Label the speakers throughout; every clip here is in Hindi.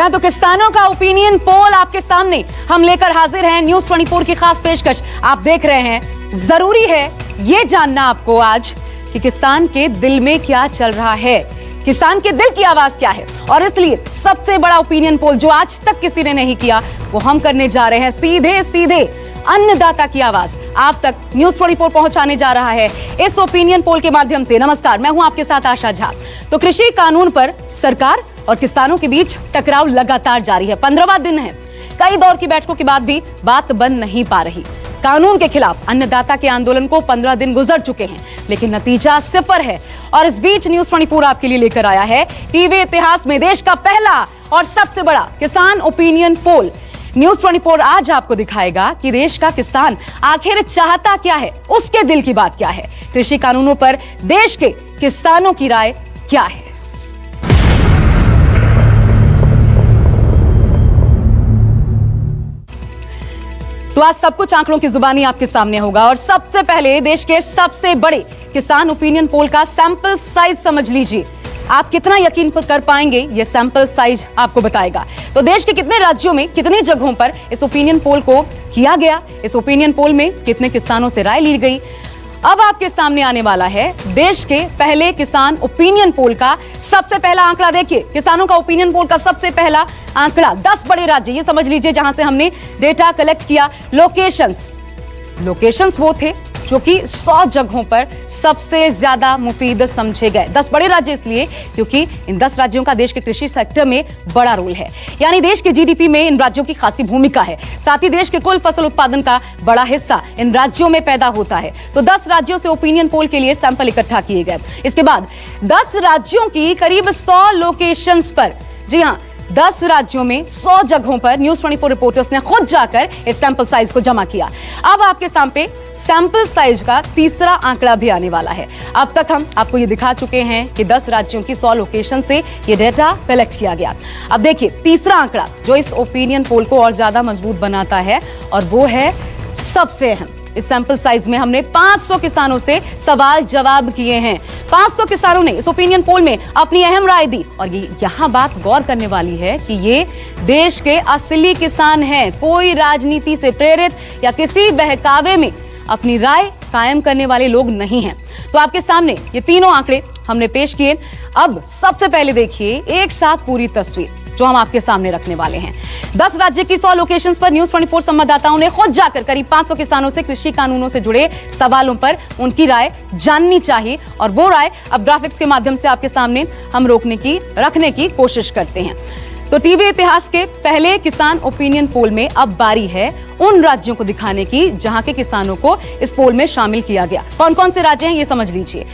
Speaker 1: हैं तो किसानों का ओपिनियन पोल आपके सामने हम लेकर हाजिर हैं। न्यूज़ 24 की खास पेशकश आप देख रहे हैं। जरूरी है ये जानना आपको आज कि किसान के दिल में क्या चल रहा है, किसान के दिल की आवाज क्या है। और इसलिए सबसे बड़ा ओपिनियन पोल जो आज तक किसी ने नहीं किया वो हम करने जा रहे हैं। सीधे सीधे अन्नदाता की आवाज आप तक न्यूज़ 24 पहुंचाने जा रहा है इस ओपिनियन पोल के माध्यम से। नमस्कार, मैं हूं आपके साथ आशा झा। तो कृषि कानून पर सरकार और किसानों के बीच टकराव लगातार जारी है। 15वां दिन है, कई दौर की बैठकों के बाद भी बात बन नहीं पा रही। कानून के खिलाफ अन्नदाता के आंदोलन को 15 दिन गुजर चुके हैं, लेकिन नतीजा सिफर है। और इस बीच न्यूज़ 24 आपके लिए लेकर आया है टीवी इतिहास में देश का पहला और सबसे बड़ा किसान ओपिनियन पोल। न्यूज़ 24 आज आपको दिखाएगा कि देश का किसान आखिर चाहता क्या है, उसके दिल की बात क्या है, कृषि कानूनों पर देश के किसानों की राय क्या है। तो आज सब कुछ आंकड़ों की जुबानी आपके सामने होगा। और सबसे पहले देश के सबसे बड़े किसान ओपिनियन पोल का सैंपल साइज समझ लीजिए। आप कितना यकीन कर पाएंगे ये सैंपल साइज आपको बताएगा। तो देश के कितने राज्यों में कितनी जगहों पर इस ओपिनियन पोल को किया गया, इस ओपिनियन पोल में कितने किसानों से राय ली गई। अब आपके सामने आने वाला है देश के पहले किसान ओपिनियन पोल का सबसे पहला आंकड़ा। देखिए, किसानों का ओपिनियन पोल का सबसे पहला आंकड़ा 10 बड़े राज्य, ये समझ लीजिए जहां से हमने डेटा कलेक्ट किया। लोकेशंस वो थे जो कि 100 जगहों पर सबसे ज्यादा मुफीद समझे गए। 10 बड़े राज्य इसलिए क्योंकि इन 10 राज्यों का देश के कृषि सेक्टर में बड़ा रोल है, यानी देश के जीडीपी में इन राज्यों की खासी भूमिका है। साथ ही देश के कुल फसल उत्पादन का बड़ा हिस्सा इन राज्यों में पैदा होता है। तो 10 राज्यों से ओपिनियन पोल के लिए सैंपल इकट्ठा किए गए। इसके बाद 10 राज्यों की करीब 100 लोकेशंस पर, जी हां, 10 राज्यों में 100 जगहों पर न्यूज़ 24 रिपोर्टर्स ने खुद जाकर इस सैंपल साइज को जमा किया। अब आपके सामने सैंपल साइज का तीसरा आंकड़ा भी आने वाला है। अब तक हम आपको ये दिखा चुके हैं कि 10 राज्यों की 100 लोकेशन से ये डेटा कलेक्ट किया गया। अब देखिए तीसरा आंकड़ा जो इस ओपिनियन पोल को और ज्यादा मजबूत बनाता है, और वो है सबसे अहम। इस सैंपल साइज में हमने 500 किसानों से सवाल जवाब किए हैं। 500 किसानों ने इस ओपिनियन पोल में अपनी अहम राय दी। और ये यहां बात गौर करने वाली है कि ये देश के असली किसान हैं, कोई राजनीति से प्रेरित या किसी बहकावे में अपनी राय कायम करने वाले लोग नहीं हैं। तो आपके सामने ये तीनों आंकड़े हमने पेश किए। अब सबसे पहले देखिए एक साथ पूरी तस्वीर जो हम आपके सामने रखने वाले हैं। 10 राज्य की 100 लोकेशंस पर न्यूज़ 24 संवाददाताओं ने खुद जाकर करीब 500 किसानों से कृषि कानूनों से जुड़े सवालों पर उनकी राय जाननी चाहिए। और वो राय अब ग्राफिक्स के माध्यम से आपके सामने हम रखने की कोशिश करते हैं। तो टीवी इतिहास के पहले किसान ओपिनियन पोल में अब बारी है उन राज्यों को दिखाने की जहां के किसानों को इस पोल में शामिल किया गया। कौन कौन से राज्य हैं ये समझ लीजिए।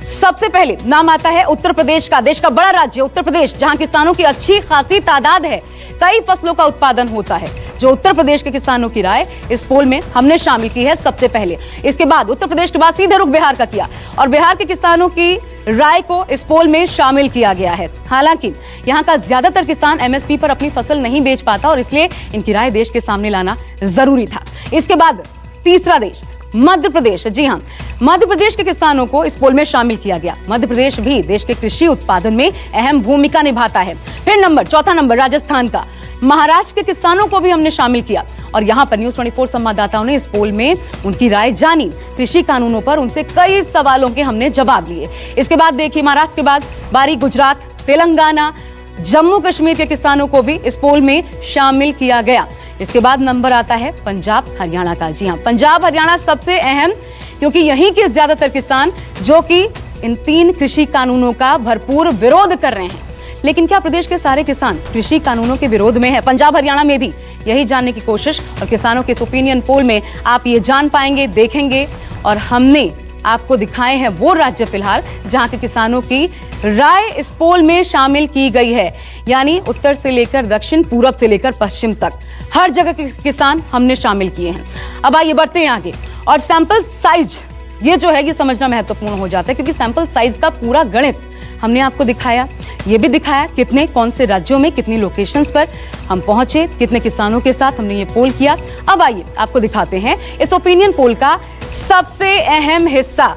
Speaker 1: सबसे पहले नाम आता है उत्तर प्रदेश का, देश का बड़ा राज्य उत्तर प्रदेश, जहां किसानों की अच्छी खासी तादाद है, कई फसलों का उत्पादन होता है। जो उत्तर प्रदेश के किसानों की राय इस पोल में हमने शामिल की है सबसे पहले। इसके बाद उत्तर प्रदेश के बाद सीधे रुख बिहार का किया, और बिहार के किसानों की राय को इस पोल में शामिल किया गया है। हालांकि यहाँ का ज्यादातर किसान एमएसपी पर अपनी फसल नहीं बेच पाता, और इसलिए इनकी राय देश के सामने लाना जरूरी था। इसके बाद तीसरा देश मध्य प्रदेश, जी हां, मध्य प्रदेश के किसानों को इस पोल में शामिल किया गया। मध्य प्रदेश भी देश के कृषि उत्पादन में अहम भूमिका निभाता है। फिर चौथा नंबर राजस्थान का, महाराष्ट्र के किसानों को भी हमने शामिल किया। और यहां पर न्यूज़ 24 संवाददाताओं ने इस पोल में उनकी राय जानी, कृषि कानूनों पर उनसे कई सवालों के हमने जवाब लिए। इसके बाद देखिए महाराष्ट्र के बाद बारी गुजरात, तेलंगाना, जम्मू कश्मीर के किसानों को भी इस पोल में शामिल किया गया। इसके बाद नंबर आता है पंजाब हरियाणा का। जी हां, पंजाब हरियाणा सबसे अहम, क्योंकि यहीं के ज्यादातर किसान जो कि इन 3 कृषि कानूनों का भरपूर विरोध कर रहे हैं। लेकिन क्या प्रदेश के सारे किसान कृषि कानूनों के विरोध में है? पंजाब हरियाणा में भी यही जानने की कोशिश और किसानों के इस ओपिनियन पोल में आप ये जान पाएंगे, देखेंगे। और हमने आपको दिखाए हैं वो राज्य फिलहाल जहां के किसानों की राय इस पोल में शामिल की गई है, यानी उत्तर से लेकर दक्षिण, पूरब से लेकर पश्चिम तक हर जगह के किसान हमने शामिल किए हैं। अब आइए बढ़ते हैं आगे। और सैंपल साइज ये जो है ये समझना महत्वपूर्ण हो जाता है, क्योंकि सैंपल साइज का पूरा गणित हमने आपको दिखाया, ये भी दिखाया कितने कौन से राज्यों में कितनी लोकेशंस पर हम पहुंचे, कितने किसानों के साथ हमने ये पोल किया। अब आइए आपको दिखाते हैं इस ओपिनियन पोल का सबसे अहम हिस्सा,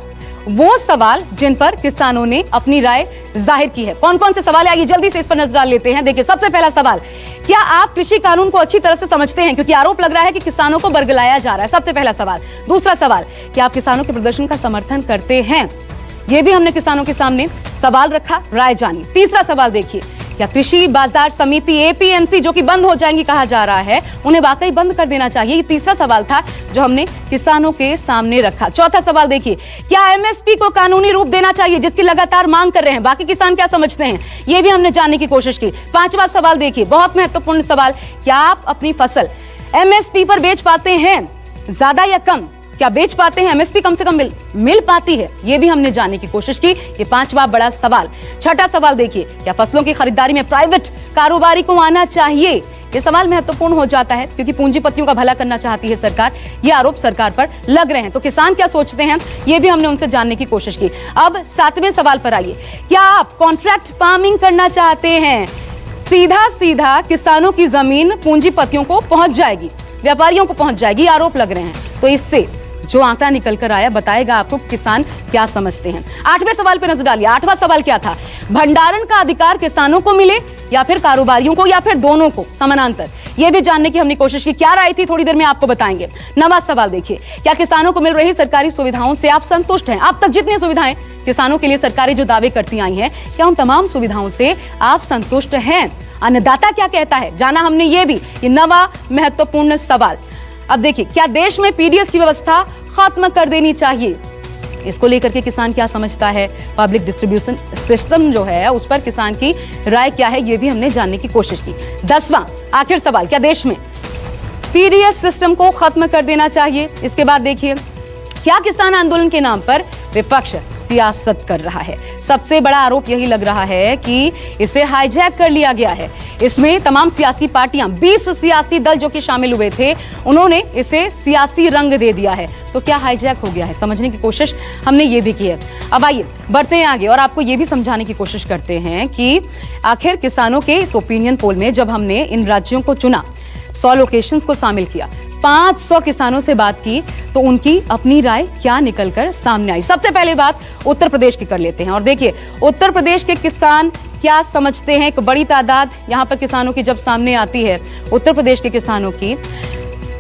Speaker 1: वो सवाल जिन पर किसानों ने अपनी राय जाहिर की है। कौन कौन से सवाल है, आइए जल्दी से इस पर नजर डाल लेते हैं। देखिए, सबसे पहला सवाल, क्या आप कृषि कानून को अच्छी तरह से समझते हैं? क्योंकि आरोप लग रहा है कि किसानों को बरगलाया जा रहा है। सबसे पहला सवाल। दूसरा सवाल, क्या आप किसानों के प्रदर्शन का समर्थन करते हैं? यह भी हमने किसानों के सामने सवाल रखा, राय जानी। तीसरा सवाल देखिए, क्या कृषि बाजार समिति एपीएमसी जो कि बंद हो जाएंगी कहा जा रहा है, उन्हें वाकई बंद कर देना चाहिए? ये तीसरा सवाल था जो हमने किसानों के सामने रखा। चौथा सवाल देखिए, क्या एमएसपी को कानूनी रूप देना चाहिए जिसकी लगातार मांग कर रहे हैं? बाकी किसान क्या समझते हैं, ये भी हमने जानने की कोशिश की। पांचवा सवाल देखिए, बहुत महत्वपूर्ण सवाल, क्या आप अपनी फसल एमएसपी पर बेच पाते हैं, ज्यादा या कम? क्या बेच पाते हैं, एमएसपी कम से कम मिल पाती है? यह भी हमने जानने की कोशिश की। ये पांचवा बड़ा सवाल। छठा सवाल देखिए, क्या फसलों की खरीदारी में प्राइवेट कारोबारी को आना चाहिए? ये सवाल महत्वपूर्ण हो जाता है क्योंकि पूंजीपतियों का भला करना चाहती है सरकार। ये आरोप सरकार पर लग रहे हैं, तो किसान क्या सोचते हैं, ये भी हमने उनसे जानने की कोशिश की। अब सातवें सवाल पर आइए, क्या आप कॉन्ट्रैक्ट फार्मिंग करना चाहते हैं? सीधा सीधा किसानों की जमीन पूंजीपतियों को पहुंच जाएगी, व्यापारियों को पहुंच जाएगी, आरोप लग रहे हैं। तो इससे जो आंकड़ा निकल कर आया बताएगा आपको किसान क्या समझते हैं। आठवें सवाल पे नजर डालिए। आठवां सवाल क्या था, भंडारण का अधिकार किसानों को मिले या फिर कारोबारियों को या फिर दोनों को समानांतर? यह भी जानने की हमने कोशिश की। क्या राय थी थोड़ी देर में आपको बताएंगे। नवां सवाल देखिए, क्या किसानों को मिल रही सरकारी सुविधाओं से आप संतुष्ट हैं? अब तक जितनी सुविधाएं किसानों के लिए सरकारी जो दावे करती आई हैं, क्या उन तमाम सुविधाओं से आप संतुष्ट हैं? अन्नदाता क्या कहता है, जाना हमने ये भी। ये नवा महत्वपूर्ण सवाल। अब देखिए, क्या देश में पीडीएस की व्यवस्था खत्म कर देनी चाहिए? इसको लेकर के किसान क्या समझता है? पब्लिक डिस्ट्रीब्यूशन सिस्टम जो है उस पर किसान की राय क्या है, ये भी हमने जानने की कोशिश की। 10वां आखिर सवाल, क्या देश में पीडीएस सिस्टम को खत्म कर देना चाहिए? इसके बाद देखिए, क्या किसान आंदोलन के नाम पर विपक्ष सियासत कर रहा है? सबसे बड़ा आरोप यही लग रहा है कि इसे हाईजैक कर लिया गया है। इसमें तमाम सियासी पार्टियां, 20 सियासी दल जो कि शामिल हुए थे, उन्होंने इसे सियासी रंग दे दिया है। तो क्या हाईजैक हो गया है, समझने की कोशिश हमने ये भी की है। अब आइए बढ़ते हैं आगे और आपको ये भी समझाने की कोशिश करते हैं कि आखिर किसानों के इस ओपिनियन पोल में जब हमने इन राज्यों को चुना, 100 लोकेशंस को शामिल किया, 500 किसानों से बात की, तो उनकी अपनी राय क्या निकलकर सामने आई। सबसे पहले बात उत्तर प्रदेश की कर लेते हैं और देखिए उत्तर प्रदेश के किसान क्या समझते हैं। एक बड़ी तादाद यहां पर किसानों की जब सामने आती है, उत्तर प्रदेश के किसानों की,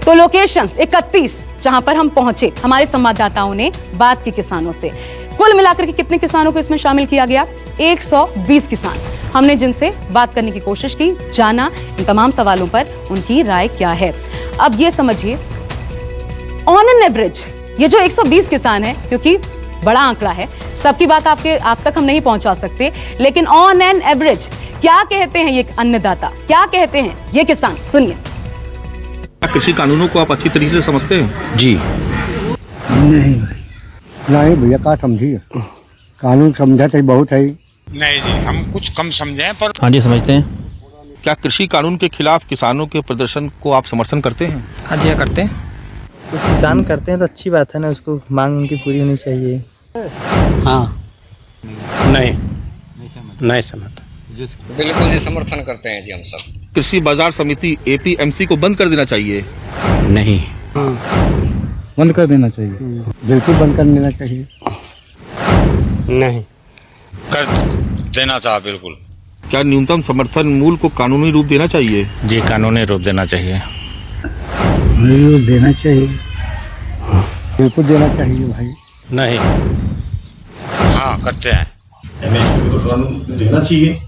Speaker 1: तो लोकेशंस 31 जहां पर हम पहुंचे, हमारे संवाददाताओं ने बात की किसानों से। कुल मिलाकर के कितने किसानों को इसमें शामिल किया गया? 120 किसान। हमने जिनसे बात करने की कोशिश की, जाना इन तमाम सवालों पर उनकी राय क्या है। अब ये समझिए, ऑन एन एवरेज ये जो 120 किसान है, क्योंकि बड़ा आंकड़ा है, सबकी बात आप तक हम नहीं पहुंचा सकते, लेकिन ऑन एन एवरेज क्या कहते हैं ये अन्नदाता, क्या कहते हैं ये किसान, सुनिए।
Speaker 2: कृषि कानूनों को आप अच्छी तरीके से समझते हैं?
Speaker 3: जी
Speaker 4: नहीं भैया, क्या समझिए, कानून समझा तो बहुत है।
Speaker 5: नहीं जी, हम कुछ कम समझे पर
Speaker 3: हाँ जी समझते हैं।
Speaker 2: क्या कृषि कानून के खिलाफ किसानों के प्रदर्शन को आप समर्थन करते हैं?
Speaker 3: हाँ जी करते हैं।
Speaker 6: कुछ किसान करते हैं तो अच्छी बात है ना, उसको मांग उनकी पूरी होनी चाहिए।
Speaker 7: हाँ नहीं समझता।
Speaker 8: बिल्कुल जी, समर्थन करते हैं जी हम सब।
Speaker 2: कृषि बाजार समिति एपीएमसी को बंद कर देना चाहिए?
Speaker 7: नहीं,
Speaker 4: बंद कर देना चाहिए, बिल्कुल बंद कर देना चाहिए।
Speaker 7: नहीं
Speaker 5: कर देना था बिल्कुल।
Speaker 2: क्या न्यूनतम समर्थन मूल्य को कानूनी रूप देना चाहिए?
Speaker 7: जी कानूनी रूप देना चाहिए।
Speaker 4: देना चाहिए, बिल्कुल देना चाहिए भाई।
Speaker 7: नहीं,
Speaker 5: हाँ करते हैं।
Speaker 2: देना चाहिए।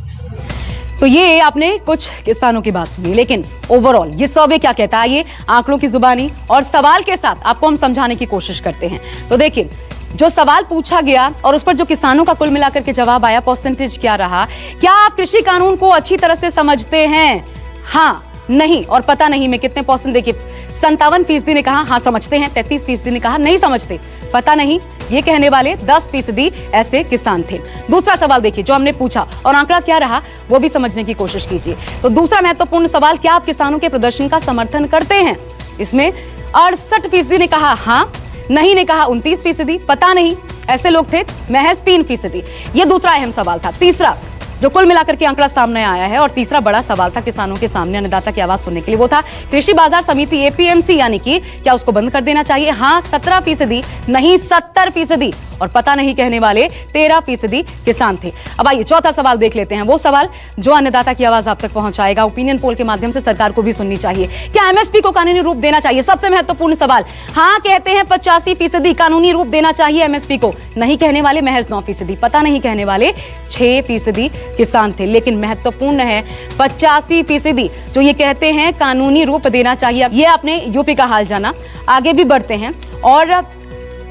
Speaker 1: तो ये आपने कुछ किसानों की बात सुनी, लेकिन ओवरऑल ये सर्वे क्या कहता है, ये आंकड़ों की जुबानी और सवाल के साथ आपको हम समझाने की कोशिश करते हैं। तो देखिए, जो सवाल पूछा गया और उस पर जो किसानों का कुल मिलाकर के जवाब आया, परसेंटेज क्या रहा। क्या आप कृषि कानून को अच्छी तरह से समझते हैं? हाँ, नहीं और पता नहीं में कितने परसेंट? देखिए 57% ने कहा हाँ समझते हैं, 33% ने कहा नहीं समझते, पता नहीं। ये कहने वाले 10% ऐसे किसान थे। दूसरा सवाल देखिए जो हमने पूछा और आंकड़ा क्या रहा वो भी समझने की कोशिश कीजिए। तो दूसरा महत्वपूर्ण सवाल, क्या आप किसानों के प्रदर्शन का समर्थन करते हैं? इसमें 68% ने कहा हाँ, नहीं ने कहा 29%, पता नहीं ऐसे लोग थे महज 3%। ये दूसरा अहम सवाल था। तीसरा जो कुल मिलाकर के आंकड़ा सामने आया है और तीसरा बड़ा सवाल था किसानों के सामने अन्नदाता की आवाज सुनने के लिए, वो था कृषि बाजार समिति एपीएमसी, यानी कि क्या उसको बंद कर देना चाहिए? हाँ 17%, नहीं 70%। और पता नहीं कहने वाले 13% किसान थे। अब आइए चौथा सवाल देख लेते हैं, वो सवाल जो अन्नदाता की आवाज आप तक पहुंचाएगा। ओपिनियन पोल के माध्यम से सरकार को भी सुननी चाहिए। क्या एमएसपी को कानूनी रूप देना चाहिए? सबसे महत्वपूर्ण सवाल। हाँ कहते हैं 85% कानूनी रूप देना चाहिए एमएसपी को, नहीं कहने वाले महज 9%, पता नहीं कहने वाले 6% किसान थे। लेकिन महत्वपूर्ण है 85% जो ये कहते हैं कानूनी रूप देना चाहिए। ये आपने यूपी का हाल जाना। आगे भी बढ़ते हैं और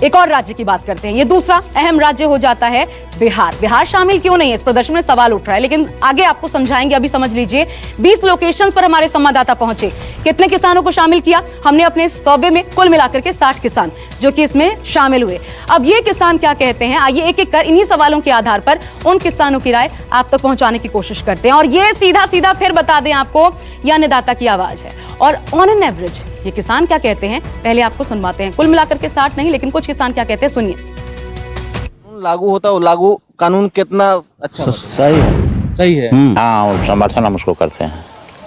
Speaker 1: एक और राज्य की बात करते हैं। ये दूसरा अहम राज्य हो जाता है बिहार। बिहार शामिल क्यों नहीं है, इस प्रदर्शन में सवाल उठ रहा है, लेकिन आगे आपको समझाएंगे। अभी समझ लीजिए 20 लोकेशंस पर हमारे संवाददाता पहुंचे। कितने किसानों को शामिल किया हमने अपने सर्वे में? कुल मिलाकर के 60 किसान जो कि इसमें शामिल हुए। अब ये किसान क्या कहते हैं, आइए एक एक कर इन्हीं सवालों के आधार पर उन किसानों की राय आप तक पहुंचाने की कोशिश करते हैं। और ये सीधा सीधा फिर बता दें आपको, यह अन्नदाता की आवाज है और ऑन एन एवरेज ये किसान क्या कहते हैं पहले आपको सुनवाते हैं। कुल मिलाकर के 60 नहीं, लेकिन कुछ किसान क्या कहते हैं सुनिए।
Speaker 3: लागू होता है, लागू कानून कितना अच्छा
Speaker 4: सही है।
Speaker 7: हाँ, वो समर्थन हम उसको करते हैं।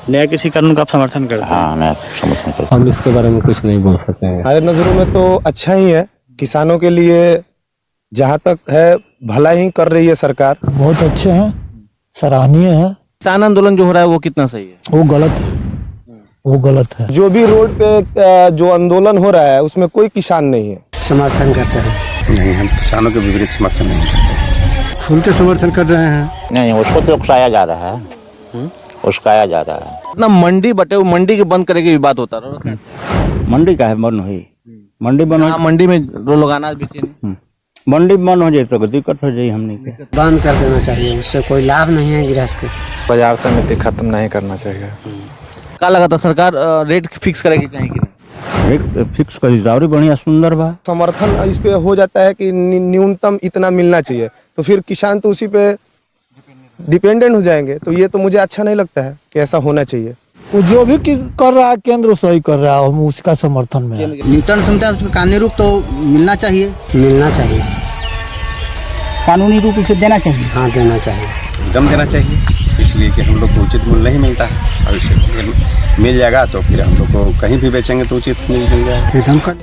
Speaker 6: नया किसी कानून का आप समर्थन करते हैं?
Speaker 7: हाँ, मैं समर्थन करता हूँ।
Speaker 4: हम इसके बारे में कुछ नहीं बोल सकते हैं।
Speaker 9: हमारे नजरों में तो अच्छा ही है, किसानों के लिए जहाँ तक है भला ही कर रही है सरकार।
Speaker 10: बहुत अच्छे हैं, सराहनीय है।
Speaker 3: किसान आंदोलन जो हो रहा है वो कितना सही है?
Speaker 10: वो गलत है, वो गलत है।
Speaker 9: जो भी रोड पे जो आंदोलन हो रहा है उसमें कोई किसान नहीं है।
Speaker 10: समर्थन करते हैं।
Speaker 7: नहीं, हम किसानों के विपरीत समर्थन नहीं करते।
Speaker 4: उनके समर्थन कर रहे हैं।
Speaker 7: नहीं, उसको तो उकसाया जा रहा है, उकसाया जा रहा है।
Speaker 3: इतना मंडी बटे, वो मंडी के बंद करे की बात होता रहा।
Speaker 4: मंडी का है बंद हुई, मंडी बंद
Speaker 3: हाँ, मंडी में लोग अनाज बेचे नहीं।
Speaker 4: मंडी बंद हो जाए तो दिक्कत हो जाए। हमने
Speaker 10: बंद कर देना चाहिए, उससे कोई लाभ नहीं है गृहस्थ के।
Speaker 9: बाजार समिति खत्म नहीं करना चाहिए।
Speaker 3: क्या लगा था सरकार रेट फिक्स करेगी चाहिए कि नहीं?
Speaker 4: रेट फिक्स कर दी, बढ़िया सुंदर बा।
Speaker 9: समर्थन इस पे हो जाता है कि न्यूनतम इतना मिलना चाहिए, तो फिर किसान तो उसी पे डिपेंडेंट हो जाएंगे। तो ये तो मुझे अच्छा नहीं लगता है कि ऐसा होना चाहिए।
Speaker 10: वो जो भी कर रहा है केंद्र सही कर रहा है, हम उसका समर्थन में है।
Speaker 11: न्यूटन सुनता है, उसको कानूनी रूप तो मिलना चाहिए।
Speaker 10: मिलना चाहिए,
Speaker 11: कानूनी रूप इसे देना चाहिए।
Speaker 10: हाँ देना चाहिए,
Speaker 7: दम देना चाहिए, इसलिए कि हम लोग को उचित मूल्य नहीं मिलता है। और इसे मिल जाएगा तो फिर हम लोग को कहीं भी बेचेंगे तो उचित मिल जाएगा।
Speaker 10: एकदम कर।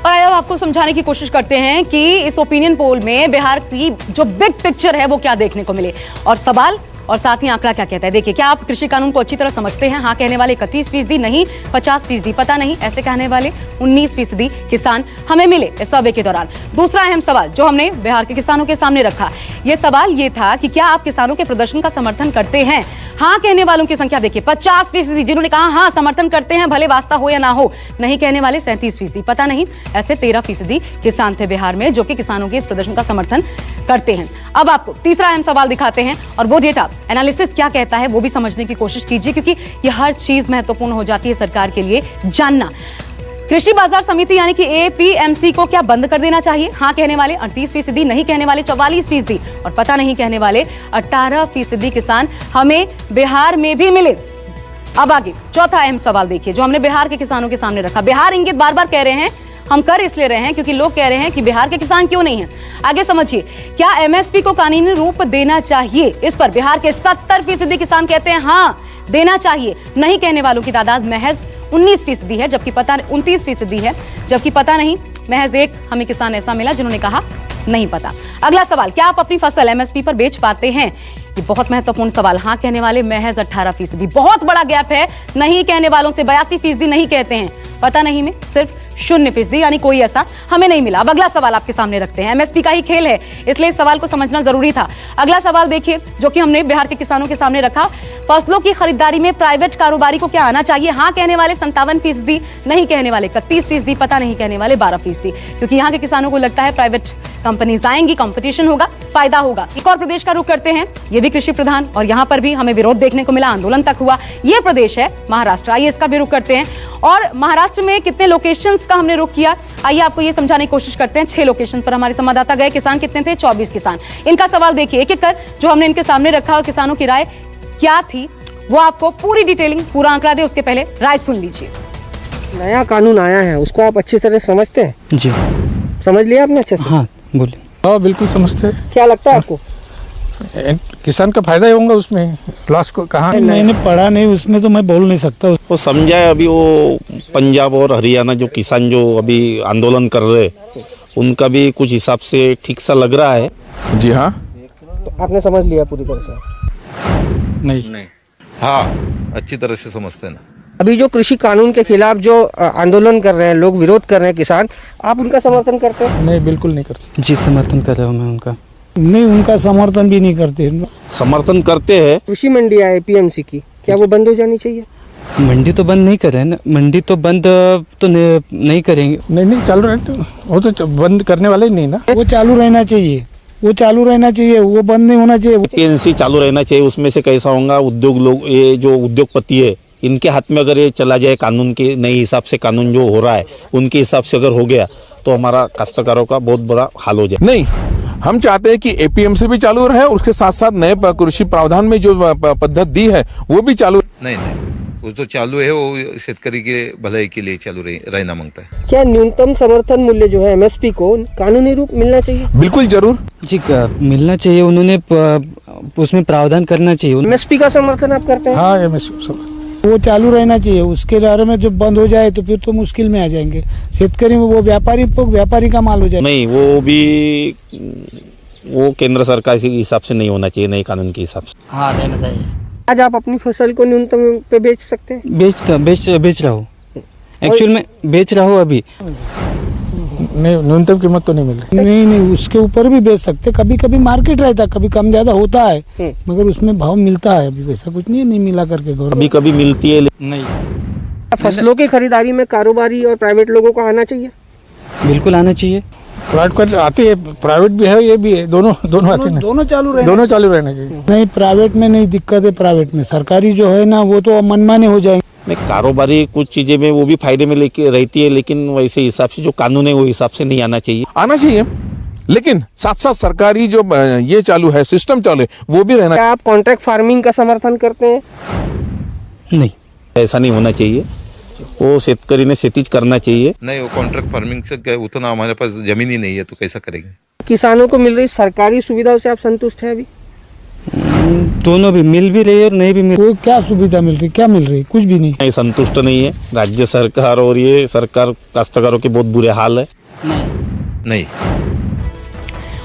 Speaker 1: और अब आपको समझाने की कोशिश करते हैं कि इस ओपिनियन पोल में बिहार की जो बिग पिक्चर है वो क्या देखने को मिले, और सवाल और साथ ही आंकड़ा क्या कहता है। देखिए, क्या आप कृषि कानून को अच्छी तरह समझते हैं? हाँ कहने वाले 31%, नहीं 50%, पता नहीं ऐसे कहने वाले 19% किसान हमें मिले इस सर्वे के दौरान। दूसरा अहम सवाल जो हमने बिहार के किसानों के सामने रखा, यह सवाल ये था कि क्या आप किसानों के प्रदर्शन का समर्थन करते हैं? हाँ कहने वालों की संख्या देखिए 50%, जिन्होंने कहा हाँ समर्थन करते हैं भले वास्ता हो या ना हो। नहीं कहने वाले 37%, पता नहीं ऐसे 13% किसान थे बिहार में जो कि किसानों के इस प्रदर्शन का समर्थन करते हैं। अब आपको तीसरा अहम सवाल दिखाते हैं और वो डेटा एनालिसिस क्या कहता है वो भी समझने की कोशिश कीजिए, क्योंकि ये हर चीज महत्वपूर्ण हो जाती है सरकार के लिए जानना। कृषि बाजार समिति यानी कि एपीएमसी को क्या बंद कर देना चाहिए? हाँ कहने वाले 38%, नहीं कहने वाले 44% और पता नहीं कहने वाले 18% किसान हमें बिहार में भी मिले। अब आगे चौथा अहम सवाल देखिए जो हमने बिहार के किसानों के सामने रखा। बिहार इंगित बार बार कह रहे हैं, हम कर इसलिए रहे हैं क्योंकि लोग कह रहे हैं कि बिहार के किसान क्यों नहीं हैं। आगे समझिए, क्या एमएसपी को कानूनी रूप देना चाहिए? इस पर बिहार के 70% किसान कहते हैं हाँ देना चाहिए। नहीं कहने वालों की तादाद महज 19% है, जबकि पता 29% है, जबकि पता नहीं महज एक हमें किसान ऐसा मिला जिन्होंने कहा नहीं पता। अगला सवाल, क्या आप अपनी फसल एमएसपी पर बेच पाते हैं? ये बहुत महत्वपूर्ण सवाल। हाँ कहने वाले महज 18%, बहुत बड़ा गैप है। नहीं कहने वालों से 82% नहीं कहते हैं, पता नहीं में सिर्फ 0%, यानी कोई ऐसा हमें नहीं मिला। अब अगला सवाल आपके सामने रखते हैं। एमएसपी का ही खेल है, इसलिए इस सवाल को समझना जरूरी था। अगला सवाल देखिए जो कि हमने बिहार के किसानों के सामने रखा। फसलों की खरीदारी में प्राइवेट कारोबारी को क्या आना चाहिए? हाँ कहने वाले 57%, नहीं कहने वाले 31%, पता नहीं कहने वाले 12%, क्योंकि यहाँ के किसानों को लगता है प्राइवेट कंपनीज आएंगी, कंपटीशन होगा, फायदा होगा। एक और प्रदेश का रुख करते हैं, ये भी कृषि प्रधान और यहाँ पर भी हमें विरोध देखने को मिला, आंदोलन तक हुआ। ये प्रदेश है महाराष्ट्र। आइए इसका भी रुख करते हैं और महाराष्ट्र में कितने लोकेशंस का हमने रुख किया, आइए आपको ये समझाने की कोशिश करते हैं। 6 लोकेशन पर हमारे संवाददाता गए। किसान कितने थे? 24 किसान। इनका सवाल देखिए एक एक कर जो हमने इनके सामने रखा और किसानों की राय क्या थी वो आपको पूरी डिटेलिंग, पूरा आंकड़ा दे उसके पहले राय सुन लीजिए।
Speaker 10: नया कानून आया है उसको आप अच्छी तरह समझते हैं?
Speaker 6: जी
Speaker 10: समझ लिया आपने अच्छे से?
Speaker 6: हाँ बोलिए।
Speaker 12: हाँ बिल्कुल समझते हैं।
Speaker 10: क्या लगता है आपको?
Speaker 12: किसान का फायदा ही होगा उसमें, लॉस को कहाँ? मैंने पढ़ा नहीं उसमें तो मैं बोल नहीं सकता।
Speaker 2: वो समझा है अभी वो पंजाब और हरियाणा जो किसान जो अभी आंदोलन कर रहे उनका भी कुछ हिसाब से ठीक सा लग रहा है।
Speaker 12: जी हाँ।
Speaker 11: तो आपने समझ लिया पूरी तरह से?
Speaker 12: नहीं।
Speaker 2: हाँ, अच्छी तरह से समझते हैं ना।
Speaker 11: अभी जो कृषि कानून के खिलाफ जो आंदोलन कर रहे हैं लोग, विरोध कर रहे हैं किसान, आप उनका समर्थन करते हैं?
Speaker 12: नहीं, बिल्कुल नहीं करते।
Speaker 4: जी समर्थन कर रहा हूँ मैं उनका।
Speaker 12: नहीं, उनका समर्थन भी नहीं करते।
Speaker 2: समर्थन करते हैं।
Speaker 11: कृषि मंडी है एपीएमसी की, क्या वो बंद हो जानी चाहिए?
Speaker 4: मंडी तो बंद नहीं कर रहे हैं ना, मंडी तो बंद तो नहीं करेंगे।
Speaker 12: नहीं चालू रहे, वो तो बंद करने वाले ही नहीं ना। वो चालू रहना चाहिए, वो चालू रहना चाहिए, वो बंद नहीं होना चाहिए।
Speaker 2: एपीएमसी चालू रहना चाहिए। उसमें से कैसा होगा, उद्योग लोग, ये जो उद्योगपति है, इनके हाथ में अगर ये चला जाए, कानून के नए हिसाब से कानून जो हो रहा है उनके हिसाब से अगर हो गया तो हमारा काश्तकारों का बहुत बड़ा हाल हो जाए।
Speaker 12: नहीं, हम चाहते हैं कि एपीएमसी भी चालू रहे, उसके साथ साथ नए कृषि प्रावधान में जो पद्धति दी है वो भी चालू।
Speaker 2: नहीं, वो तो चालू है, वो शेतकरी के भलाई के लिए चालू रहना मांगता है।
Speaker 11: क्या न्यूनतम समर्थन मूल्य जो है एमएसपी को कानूनी रूप मिलना चाहिए?
Speaker 12: बिल्कुल जरूर
Speaker 4: जी मिलना चाहिए, उन्होंने उसमें प्रावधान करना चाहिए।
Speaker 11: एमएसपी का समर्थन आप करते हैं?
Speaker 12: हाँ, वो चालू रहना चाहिए। उसके बारे में जो बंद हो जाए तो फिर तो मुश्किल में आ जाएंगे शेतकरी में, वो व्यापारी का माल हो जाए।
Speaker 2: नहीं, वो केंद्र सरकार के हिसाब से नहीं होना चाहिए, नए कानून के हिसाब से।
Speaker 11: हाँ, देना चाहिए। आज आप अपनी फसल को न्यूनतम पे बेच सकते हैं?
Speaker 4: बेच रहा हूँ, एक्चुअल में बेच रहा हूँ अभी।
Speaker 12: नहीं, न्यूनतम कीमत तो नहीं मिल रही। नहीं, उसके ऊपर भी बेच सकते। कभी कभी मार्केट रहता है, कभी कम ज्यादा होता है, मगर उसमें भाव मिलता है। अभी वैसा कुछ नहीं मिला करके
Speaker 2: कभी कभी मिलती है।
Speaker 4: नहीं,
Speaker 11: फसलों की खरीदारी में कारोबारी और प्राइवेट लोगों को आना चाहिए?
Speaker 4: बिल्कुल आना चाहिए।
Speaker 12: प्राइवेट आती है, प्राइवेट भी है, ये भी है, दोनों आते हैं। दोनों चालू रहना चाहिए। नहीं, प्राइवेट में नहीं दिक्कत है। प्राइवेट में सरकारी जो है ना, वो तो मनमाने हो जाएंगे।
Speaker 2: नहीं, कारोबारी कुछ चीजें में वो भी फायदे में लेके रहती है, लेकिन वैसे हिसाब से जो कानून है वो हिसाब से नहीं आना चाहिए।
Speaker 12: लेकिन साथ साथ सरकारी जो ये चालू है, सिस्टम चालू है, वो भी रहना।
Speaker 11: क्या आप कॉन्ट्रैक्ट फार्मिंग का समर्थन करते हैं?
Speaker 4: नहीं,
Speaker 2: ऐसा नहीं होना चाहिए। वो शेतकरी ने शेतीच करना चाहिए। नहीं, वो कॉन्ट्रैक्ट फार्मिंग से उतना हमारे पास जमीन ही नहीं है, तो कैसा करेंगे।
Speaker 11: किसानों को मिल रही सरकारी सुविधाओं से आप संतुष्ट हैं? अभी
Speaker 4: दोनों भी मिल भी रही है और नहीं भी मिल।
Speaker 12: क्या सुविधा मिल रही, क्या मिल रही? कुछ भी नहीं।
Speaker 2: संतुष्ट नहीं है राज्य सरकार, और ये सरकार काश्तकारों के बहुत बुरे हाल है। नहीं।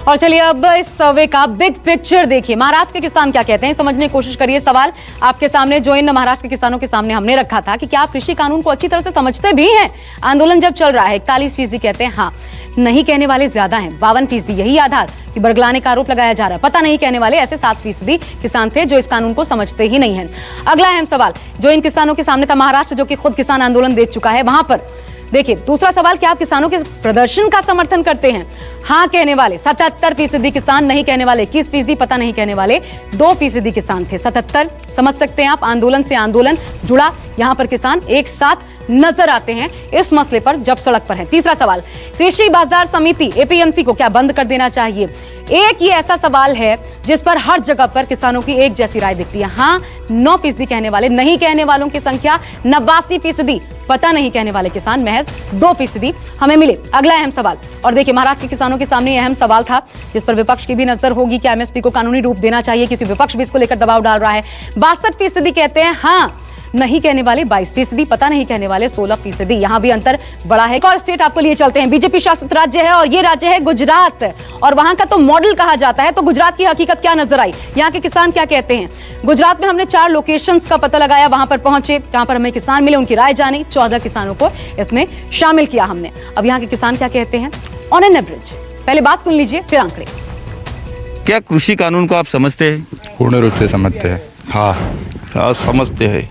Speaker 1: और चलिए अब इस सर्वे का बिग पिक्चर देखिए। महाराष्ट्र के किसान क्या कहते हैं, समझने की कोशिश करिए। सवाल आपके सामने जो इन महाराष्ट्र के किसानों के सामने हमने रखा था कि क्या आप कृषि कानून को अच्छी तरह से समझते भी हैं। आंदोलन जब चल रहा है 41% कहते हैं हाँ, नहीं कहने वाले ज्यादा हैं 52%। यही आधार कि बरगलाने का आरोप लगाया जा रहा है। पता नहीं कहने वाले ऐसे 7% किसान थे जो इस कानून को समझते ही नहीं है। अगला अहम सवाल जो इन किसानों के सामने था, महाराष्ट्र जो कि खुद किसान आंदोलन देख चुका है, वहां पर देखिए दूसरा सवाल, क्या आप किसानों के प्रदर्शन का समर्थन करते हैं। हाँ कहने वाले 77% किसान, नहीं कहने वाले 21%, पता नहीं कहने वाले 2% किसान थे। 77 समझ सकते हैं आप, आंदोलन से आंदोलन जुड़ा। यहां पर किसान एक साथ नजर आते हैं इस मसले पर जब सड़क पर है। तीसरा सवाल, कृषि बाजार समिति एपीएमसी को क्या बंद कर देना चाहिए। एक ये ऐसा सवाल है जिस पर हर जगह पर किसानों की एक जैसी राय दिखती है। हाँ 9% कहने वाले, नहीं कहने वालों की संख्या 89%, पता नहीं कहने वाले किसान महज 2% हमें मिले। अगला अहम सवाल, और देखिए महाराष्ट्र के किसानों के सामने अहम सवाल था जिस पर विपक्ष की भी नजर होगी कि एमएसपी को कानूनी रूप देना चाहिए, क्योंकि विपक्ष भी इसको लेकर दबाव डाल रहा है। 62% कहते हैं हाँ, नहीं कहने वाले 22%, पता नहीं कहने वाले 16%। यहां भी अंतर बड़ा है। एक और स्टेट आपको लिए चलते हैं, बीजेपी शासित राज्य है और ये राज्य है गुजरात, और वहां का तो मॉडल कहा जाता है। तो गुजरात की हकीकत क्या नजर आई, यहाँ के किसान क्या कहते हैं। गुजरात में हमने 4 लोकेशंस का पता लगाया, वहां पर पहुंचे, जहां पर हमें किसान मिले, उनकी राय जानी। 14 किसानों को इसमें शामिल किया हमने। अब यहाँ के किसान क्या कहते हैं ऑन एन एवरेज, पहले बात सुन लीजिए फिर आंकड़े।
Speaker 2: क्या कृषि कानून को आप समझते हैं?
Speaker 7: पूर्ण रूप से समझते हैं।
Speaker 2: हाँ, समझते हैं।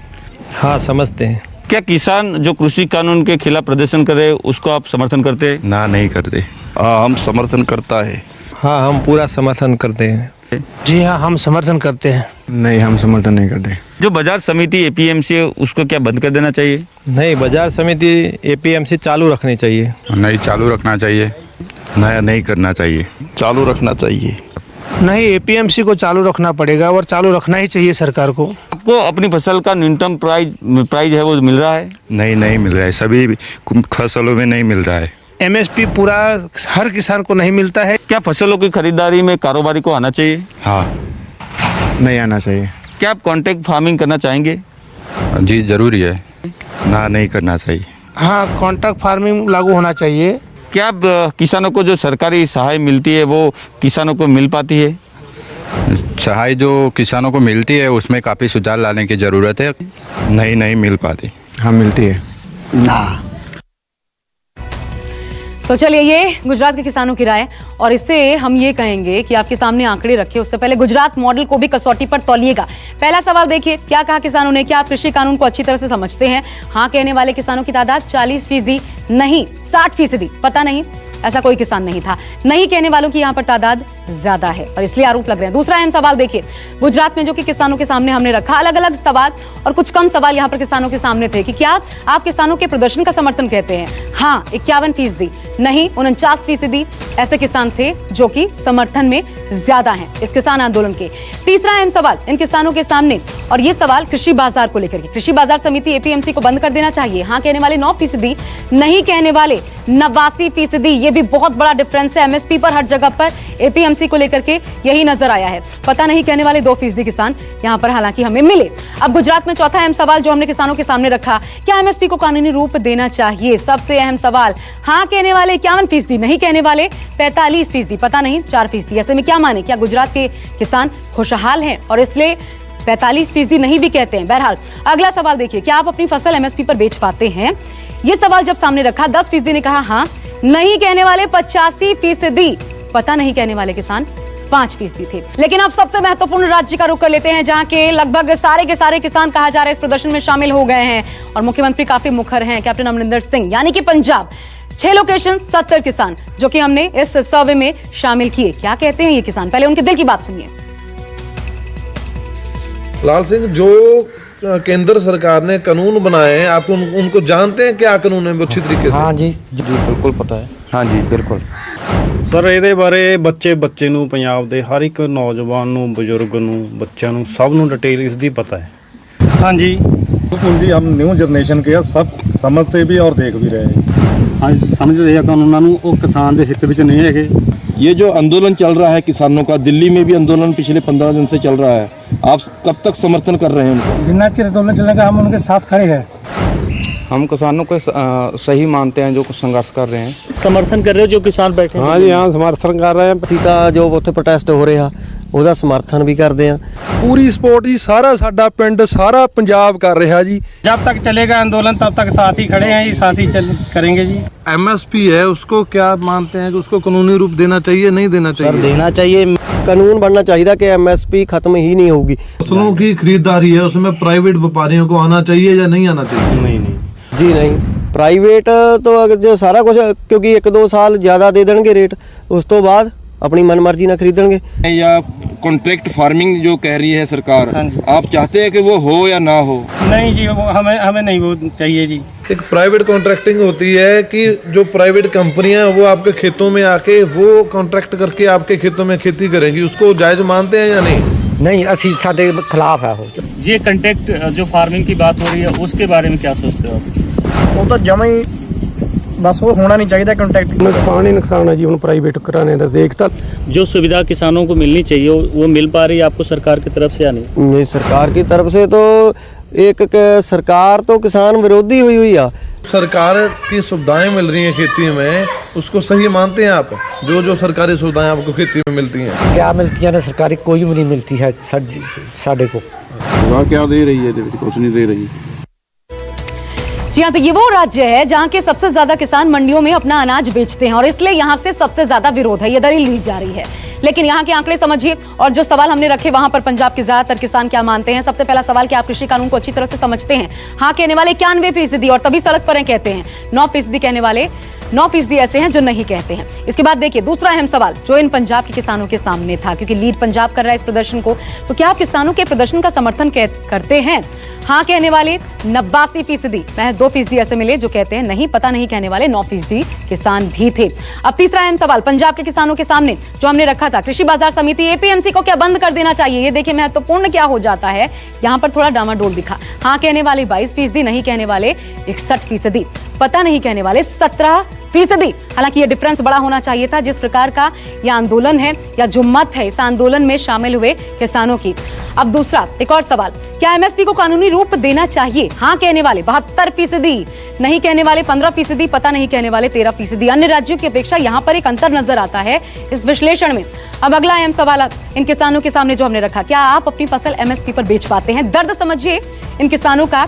Speaker 6: हाँ, समझते हैं।
Speaker 2: क्या किसान जो कृषि कानून के खिलाफ प्रदर्शन करे उसको आप समर्थन करते हैं?
Speaker 7: ना, नहीं करते।
Speaker 2: हम समर्थन करता है।
Speaker 6: हाँ, हम पूरा समर्थन करते हैं। जी हाँ, हम समर्थन करते हैं।
Speaker 7: नहीं, हम समर्थन नहीं करते।
Speaker 2: जो बाजार समिति एपीएमसी है उसको क्या बंद कर देना चाहिए?
Speaker 6: नहीं, बाजार समिति एपीएमसी चालू रखनी चाहिए।
Speaker 7: नहीं, चालू रखना चाहिए। नहीं करना चाहिए।
Speaker 2: चालू रखना चाहिए।
Speaker 6: नहीं, एपीएमसी को चालू रखना पड़ेगा और चालू रखना ही चाहिए सरकार को।
Speaker 2: आपको अपनी फसल का न्यूनतम प्राइस है वो मिल रहा है?
Speaker 7: नहीं मिल रहा है, सभी फसलों में नहीं मिल रहा है।
Speaker 6: एमएसपी पूरा हर किसान को नहीं मिलता है।
Speaker 2: क्या फसलों की खरीदारी में कारोबारी को आना चाहिए?
Speaker 7: हाँ, नहीं आना चाहिए।
Speaker 2: क्या आप कॉन्ट्रैक्ट फार्मिंग करना चाहेंगे?
Speaker 7: जी जरूरी है। ना, नहीं करना चाहिए।
Speaker 6: हाँ, कॉन्ट्रैक्ट फार्मिंग लागू होना चाहिए
Speaker 13: क्या किसानों को जो सरकारी सहाय मिलती है वो किसानों को मिल पाती है?
Speaker 14: सहाय जो किसानों को मिलती है उसमें काफ़ी सुधार लाने की ज़रूरत है।
Speaker 13: नहीं मिल पाती।
Speaker 4: हाँ मिलती है
Speaker 10: ना।
Speaker 1: तो चलिए, ये गुजरात के किसानों की राय, और इससे हम ये कहेंगे कि आपके सामने आंकड़े रखे, उससे पहले गुजरात मॉडल को भी कसौटी पर तौलिएगा। पहला सवाल देखिए, क्या कहा किसानों ने? क्या आप कृषि कानून को अच्छी तरह से समझते हैं? हाँ कहने वाले किसानों की तादाद 40%, नहीं 60%, पता नहीं, ऐसा कोई किसान नहीं था। नहीं कहने वालों की यहाँ पर तादाद ज्यादा है और इसलिए आरोप लग रहे हैं। दूसरा अहम सवाल देखिए, गुजरात में जो कि किसानों के सामने हमने रखा, अलग अलग सवाल और कुछ कम सवाल यहाँ पर किसानों के सामने थे कि क्या आप किसानों के प्रदर्शन का समर्थन कहते हैं? हाँ 51%, नहीं 49% ऐसे किसान थे जो कि समर्थन में ज्यादा हैं इस किसान आंदोलन के। तीसरा अहम सवाल इन किसानों के सामने, और ये सवाल कृषि बाजार को लेकर के, कृषि बाजार समिति एपीएमसी को बंद कर देना चाहिए। हाँ कहने वाले 9%, नहीं कहने वाले 89%। ये भी बहुत बड़ा डिफरेंस है। एमएसपी पर हर जगह पर एपीएमसी को लेकर के यही नजर आया है। पता नहीं कहने वाले 2% किसान यहाँ पर हालांकि हमें मिले। अब गुजरात में चौथा अहम सवाल जो हमने किसानों के सामने रखा, क्या एमएसपी को कानूनी रूप देना चाहिए? सबसे अहम सवाल। हाँ कहने वाले 51%, नहीं कहने वाले 45%, पता नहीं 4%। ऐसे में क्या माने, क्या गुजरात के किसान खुशहाल हैं और इसलिए 45% नहीं भी कहते हैं? बहरहाल अगला सवाल देखिए, क्या आप अपनी फसल एमएसपी पर बेच पाते हैं? ये सवाल जब सामने रखा 10% ने कहा हाँ, नहीं कहने वाले 85%, पता नहीं कहने वाले किसान 5% थे। लेकिन अब सबसे महत्वपूर्ण राज्य का रुख कर लेते हैं जहां के लगभग सारे के सारे किसान कहा जा रहा है इस प्रदर्शन में शामिल हो गए हैं और मुख्यमंत्री काफी मुखर हैं, कैप्टन अमरिंदर सिंह, यानी कि पंजाब। 6 लोकेशन 70 किसान जो कि हमने इस सर्वे में शामिल किए। क्या कहते हैं ये किसान, पहले उनके दिल की बात सुनिए।
Speaker 15: लाल सिंह, जो केंद्र सरकार ने कानून बनाए हैं, आप उनको जानते हैं क्या कानून है अच्छी तरीके से?
Speaker 4: हाँ जी बिल्कुल पता है।
Speaker 14: हाँ जी बिल्कुल
Speaker 4: ਸਰ ਇਹਦੇ ਬਾਰੇ ਬੱਚੇ ਨੂੰ ਪੰਜਾਬ ਦੇ ਹਰ ਇੱਕ ਨੌਜਵਾਨ ਨੂੰ, ਬਜ਼ੁਰਗ ਨੂੰ, ਬੱਚਿਆਂ ਨੂੰ ਸਭ ਨੂੰ डिटेल इसकी पता है। हाँ जी बिल्कुल जी, हम न्यू जनरेशन के सब समझते भी और देख भी रहे हैं। हाँ समझ रहे हैं कानूनों ਨੂੰ, ਉਹ किसान ਦੇ हित ਵਿੱਚ नहीं है।
Speaker 3: ये जो आंदोलन चल रहा है किसानों का, दिल्ली में भी आंदोलन पिछले 15 दिन से चल रहा है, आप कब तक समर्थन कर रहे हैं उनको?
Speaker 12: जितना चिर आंदोलन चलेगा हम उनके साथ खड़े हैं।
Speaker 14: हम किसानों को सही मानते हैं जो संघर्ष कर रहे हैं।
Speaker 12: समर्थन कर रहे हो जो किसान बैठे?
Speaker 4: हाँ जी हाँ समर्थन कर रहे हैं।
Speaker 11: सीता जो उत्थे प्रोटेस्ट हो रहा ਉਹਦਾ ਸਮਰਥਨ ਵੀ ਕਰਦੇ ਆ।
Speaker 4: पूरी सपोर्ट जी, सारा साडा पिंड, सारा पंजाब कर रहा जी। जब तक चलेगा आंदोलन तब तक साथ ही खड़े हैं जी, साथ ही करेंगे जी।
Speaker 15: एमएसपी है, उसको क्या मानते हैं कि उसको कानूनी रूप देना चाहिए, नहीं देना चाहिए?
Speaker 11: देना चाहिए, कानून बनना चाहिए कि एमएसपी खत्म ही नहीं होगी।
Speaker 15: फसलों की खरीदारी है, उसमें प्राइवेट व्यापारियों को आना चाहिए या नहीं आना चाहिए?
Speaker 4: नहीं
Speaker 11: जी नहीं, प्राइवेट तो अगर जो सारा कुछ, क्योंकि 1-2 साल ज़्यादा दे देंगे रेट, उस तो बाद अपनी मनमर्जी ना खरीदेंगे।
Speaker 3: या कॉन्ट्रैक्ट फार्मिंग जो कह रही है सरकार, आप चाहते हैं कि वो हो या ना हो?
Speaker 4: नहीं जी, वो हमें नहीं वो चाहिए जी।
Speaker 15: एक प्राइवेट कॉन्ट्रैक्टिंग होती है कि जो प्राइवेट कंपनियां वो आपके खेतों में आके वो कॉन्ट्रैक्ट करके आपके खेतों में खेती करेंगी, उसको जायज मानते हैं या नहीं?
Speaker 11: नहीं, असि साडे खिलाफ है वो।
Speaker 4: ये कॉन्ट्रैक्ट जो फार्मिंग की बात हो रही है उसके बारे में क्या सोचते हो आप?
Speaker 12: वो तो जमा ही बस वो होना नहीं चाहिए कॉन्ट्रैक्ट।
Speaker 4: नुकसान ही नुकसान है जी, उन प्राइवेट कराने का देखता।
Speaker 12: जो सुविधा किसानों को मिलनी चाहिए वो मिल पा रही है आपको सरकार की तरफ से या नहीं?
Speaker 11: नहीं, सरकार की तरफ से तो एक सरकार तो किसान विरोधी हुई है।
Speaker 15: सरकार की सुविधाएं मिल रही हैं खेती में, उसको सही मानते हैं आप? जो सरकारी सुविधाएं आपको खेती में मिलती हैं,
Speaker 12: क्या मिलती है ना? सरकारी कोई भी नहीं मिलती है साडे को।
Speaker 4: क्या दे रही है? कुछ नहीं दे रही।
Speaker 1: जी हाँ, तो ये वो राज्य है जहाँ के सबसे ज्यादा किसान मंडियों में अपना अनाज बेचते हैं और इसलिए यहाँ से सबसे ज्यादा विरोध है, ये दलील ली जा रही है। लेकिन यहाँ के आंकड़े समझिए और जो सवाल हमने रखे वहां पर पंजाब के ज्यादातर किसान क्या मानते हैं। सबसे पहला सवाल, क्या आप कृषि कानून को अच्छी तरह से समझते हैं? हाँ कहने वाले 91% और तभी सड़क पर हैं कहते हैं। 9% कहने वाले 9% ऐसे हैं जो नहीं कहते हैं। इसके बाद देखिए दूसरा अहम सवाल जो इन पंजाब के किसानों के सामने था, क्योंकि लीड पंजाब कर रहा है इस प्रदर्शन को, तो क्या आप किसानों के प्रदर्शन का समर्थन करते हैं? हाँ कहने वाले 89%, महज 2% ऐसे मिले जो कहते हैं नहीं, पता नहीं कहने वाले 9% किसान भी थे। अब तीसरा अहम सवाल पंजाब के किसानों के सामने जो हमने रखा था, कृषि बाजार समिति एपीएमसी को क्या बंद कर देना चाहिए? ये देखिए महत्वपूर्ण क्या हो जाता है, यहाँ पर थोड़ा डामाडोल दिखा। हाँ कहने वाले 22%, नहीं कहने वाले 61%, पता नहीं कहने वाले फीसदी। हालांकि ये डिफरेंस बड़ा होना चाहिए था। जिस प्रकार का यह आंदोलन है या जो मत है इस आंदोलन में शामिल हुए किसानों की। अब दूसरा एक और सवाल, क्या एमएसपी को कानूनी रूप देना चाहिए? हाँ कहने वाले 72%, नहीं कहने वाले 15%, पता नहीं कहने वाले 13%। अन्य राज्यों की अपेक्षा यहाँ पर एक अंतर नजर आता है इस विश्लेषण में। अब अगला अहम सवाल इन किसानों के सामने जो हमने रखा, क्या आप अपनी फसल एमएसपी पर बेच पाते हैं? दर्द समझिए इन किसानों का,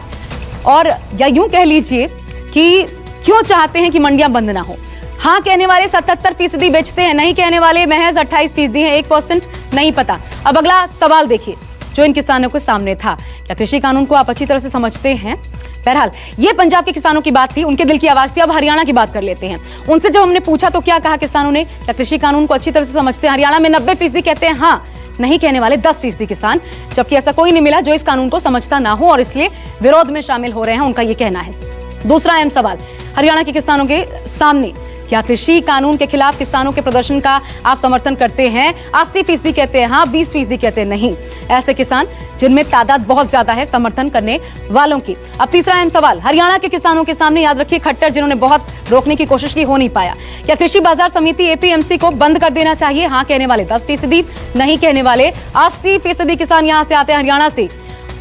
Speaker 1: और या यूं कह लीजिए कि क्यों चाहते हैं कि मंडियां बंद ना हो। हाँ कहने वाले 77% बेचते हैं, नहीं कहने वाले महज 28% हैं, 1% नहीं पता। अब अगला सवाल देखिए जो इन किसानों के सामने था, क्या कृषि कानून को आप अच्छी तरह से समझते हैं? बहरहाल ये पंजाब के किसानों की बात थी, उनके दिल की आवाज थी। अब हरियाणा की बात कर लेते हैं। उनसे जब हमने पूछा तो क्या कहा किसानों ने, क्या कृषि कानून को अच्छी तरह से समझते हैं? हरियाणा में 90% कहते हैं हाँ, नहीं कहने वाले 10% किसान, जबकि ऐसा कोई नहीं मिला जो इस कानून को समझता ना हो और इसलिए विरोध में शामिल हो रहे हैं, उनका ये कहना है। दूसरा अहम सवाल हरियाणा के किसानों के सामने, क्या कृषि कानून के खिलाफ किसानों के प्रदर्शन का आप समर्थन करते हैं? 80% कहते हैं हाँ, 20% कहते हैं नहीं। ऐसे किसान जिनमें तादाद बहुत ज्यादा है समर्थन करने वालों की। अब तीसरा अहम सवाल हरियाणा के किसानों के सामने, याद रखिए खट्टर जिन्होंने बहुत रोकने की कोशिश की, हो नहीं पाया। क्या कृषि बाजार समिति एपीएमसी को बंद कर देना चाहिए? हाँ कहने वाले 10%, नहीं कहने वाले 80% किसान यहां से आते हैं हरियाणा से।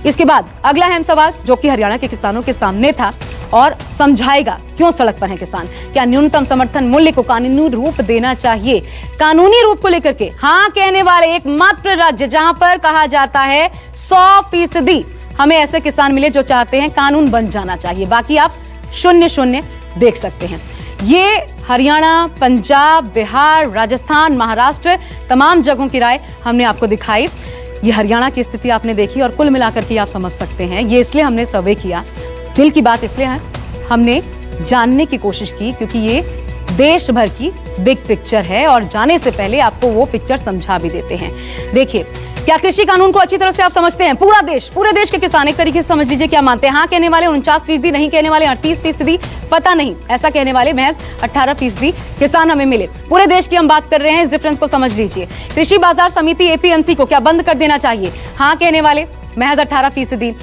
Speaker 1: इसके बाद अगला अहम सवाल जो कि हरियाणा के किसानों के सामने था और समझाएगा क्यों सड़क पर हैं किसान, क्या न्यूनतम समर्थन मूल्य को कानूनी रूप देना चाहिए? कानूनी रूप को लेकर के हाँ कहने वाले एकमात्र राज्य जहां पर कहा जाता है 100% हमें ऐसे किसान मिले जो चाहते हैं कानून बन जाना चाहिए। बाकी आप 0-0 देख सकते हैं। ये हरियाणा, पंजाब, बिहार, राजस्थान, महाराष्ट्र तमाम जगहों की राय हमने आपको दिखाई। ये हरियाणा की स्थिति आपने देखी और कुल मिलाकर के आप समझ सकते हैं। ये इसलिए हमने सर्वे किया, दिल की बात इसलिए है, हमने जानने की कोशिश की क्योंकि ये देश भर की बिग पिक्चर है और जाने से पहले आपको वो पिक्चर समझा भी देते हैं। देखिए, क्या कृषि कानून को अच्छी तरह से आप समझते हैं? पूरे देश के किसान एक तरीके से समझ लीजिए क्या मानते हैं। हाँ कहने वाले 49%, नहीं कहने वाले 38%, पता नहीं ऐसा कहने वाले महज 18% किसान हमें मिले। पूरे देश की हम बात कर रहे हैं, इस डिफरेंस को समझ लीजिए। कृषि बाजार समिति एपीएमसी को क्या बंद कर देना चाहिए? हाँ कहने वाले महज 18%,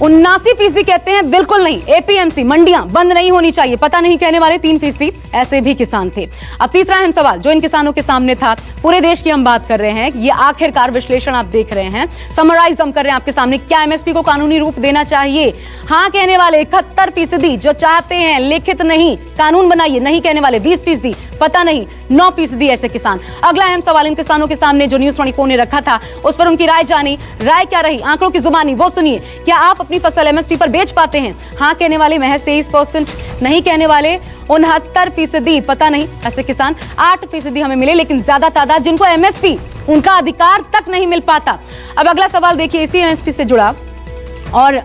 Speaker 1: 79% कहते हैं बिल्कुल नहीं, एपीएमसी मंडियां बंद नहीं होनी चाहिए, पता नहीं कहने वाले 3%। ऐसे भी किसान थे। अब तीसरा अहम सवाल जो इन किसानों के सामने था, पूरे देश की हम बात कर रहे हैं, ये आखिरकार विश्लेषण आप देख रहे हैं, समराइज हम कर रहे हैं आपके सामने। क्या एमएसपी को कानूनी रूप देना चाहिए? हाँ कहने वाले 71% जो चाहते हैं लिखित नहीं कानून बनाइए, नहीं कहने वाले 20%, पता नहीं 9% ऐसे किसान। अगला अहम सवाल इन किसानों के सामने जो न्यूज़ 24 ने रखा था, उस पर उनकी राय जानी। राय क्या रही, आंकड़ों की जुबानी वो सुनिए। क्या आप अपनी फसल एमएसपी पर बेच पाते हैं? हाँ कहने वाले महज 23%, नहीं कहने वाले 69%, पता नहीं ऐसे किसान 8% हमें मिले, लेकिन ज्यादा तादाद जिनको एमएसपी उनका अधिकार तक नहीं मिल पाता। अब अगला सवाल देखिए इसी एमएसपी से जुड़ा, और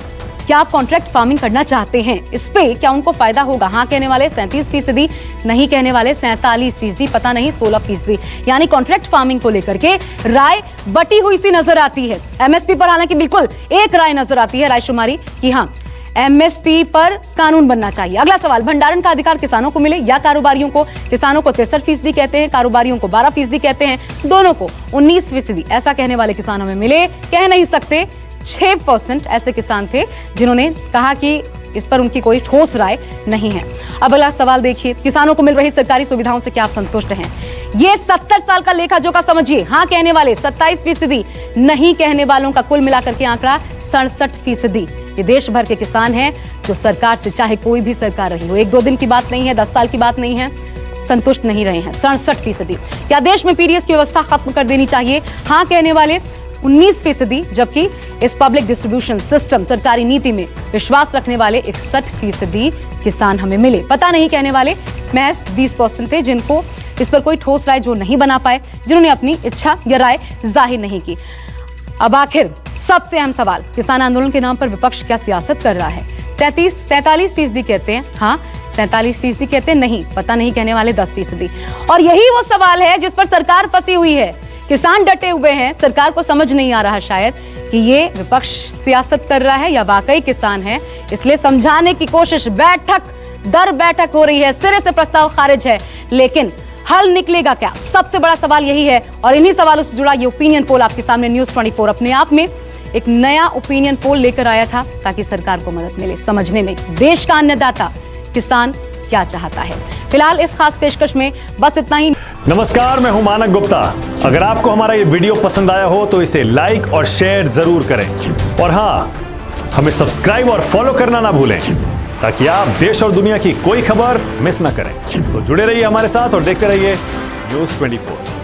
Speaker 1: क्या आप कॉन्ट्रैक्ट फार्मिंग करना चाहते हैं? इस पे क्या उनको फायदा होगा? हाँ कहने वाले 37%, नहीं कहने वाले 47%, पता नहीं 16%। यानी कॉन्ट्रैक्ट फार्मिंग को लेकर के राय बटी हुई सी नजर आती है। एमएसपी पर हालांकि बिल्कुल एक राय नजर आती है रायशुमारी की हाँ एमएसपी पर कानून बनना चाहिए। अगला सवाल, भंडारण का अधिकार किसानों को मिले या कारोबारियों को? किसानों को 63% कहते हैं, कारोबारियों को 12% कहते हैं, दोनों को 19%। ऐसा कहने वाले किसान हमें मिले, कह नहीं सकते 6% ऐसे किसान थे जिन्होंने कहा कि इस पर उनकी कोई ठोस राय नहीं है। अब अगला सवाल देखिए, किसानों को मिल रही सरकारी सुविधाओं से क्या आप संतुष्ट हैं? ये 70 साल का लेखा जोखा समझिए। हाँ कहने वाले 27%, नहीं कहने वालों का कुल मिलाकर के आंकड़ा 67%। ये देश भर के किसान हैं जो सरकार से, चाहे कोई भी सरकार रही हो, 1-2 दिन की बात नहीं है, 10 साल की बात नहीं है, संतुष्ट नहीं रहे हैं। 67%। क्या देश में पीडीएस की व्यवस्था खत्म कर देनी चाहिए? हाँ कहने वाले 19%, जबकि इस पब्लिक डिस्ट्रीब्यूशन सिस्टम सरकारी नीति में विश्वास रखने वाले 61% किसान हमें मिले। पता नहीं कहने वाले महज 20% थे जिनको इस पर कोई ठोस राय जो नहीं बना पाए, जिन्होंने अपनी इच्छा या राय जाहिर नहीं की। अब आखिर सबसे अहम सवाल, किसान आंदोलन के नाम पर विपक्ष क्या सियासत कर रहा है? 43% कहते हैं हाँ, 47% कहते हैं नहीं, पता नहीं कहने वाले 10%। और यही वो सवाल है जिस पर सरकार फंसी हुई है। किसान डटे हुए हैं, सरकार को समझ नहीं आ रहा शायद कि ये विपक्ष सियासत कर रहा है या वाकई किसान है, इसलिए समझाने की कोशिश बैठक दर बैठक हो रही है, सिरे से प्रस्ताव खारिज है, लेकिन हल निकलेगा क्या? सबसे बड़ा सवाल यही है। और इन्हीं सवालों से जुड़ा ये ओपिनियन पोल आपके सामने न्यूज़ 24 अपने आप में एक नया ओपिनियन पोल लेकर आया था ताकि सरकार को मदद मिले समझने में। देश का अन्नदाता किसान क्या चाहता है। फिलहाल इस खास पेशकश में बस इतना ही।
Speaker 16: नमस्कार, मैं हूं मानक गुप्ता। अगर आपको हमारा ये वीडियो पसंद आया हो तो इसे लाइक और शेयर जरूर करें, और हाँ, हमें सब्सक्राइब और फॉलो करना ना भूलें ताकि आप देश और दुनिया की कोई खबर मिस ना करें। तो जुड़े रहिए हमारे साथ और देखते रहिए न्यूज़ 24।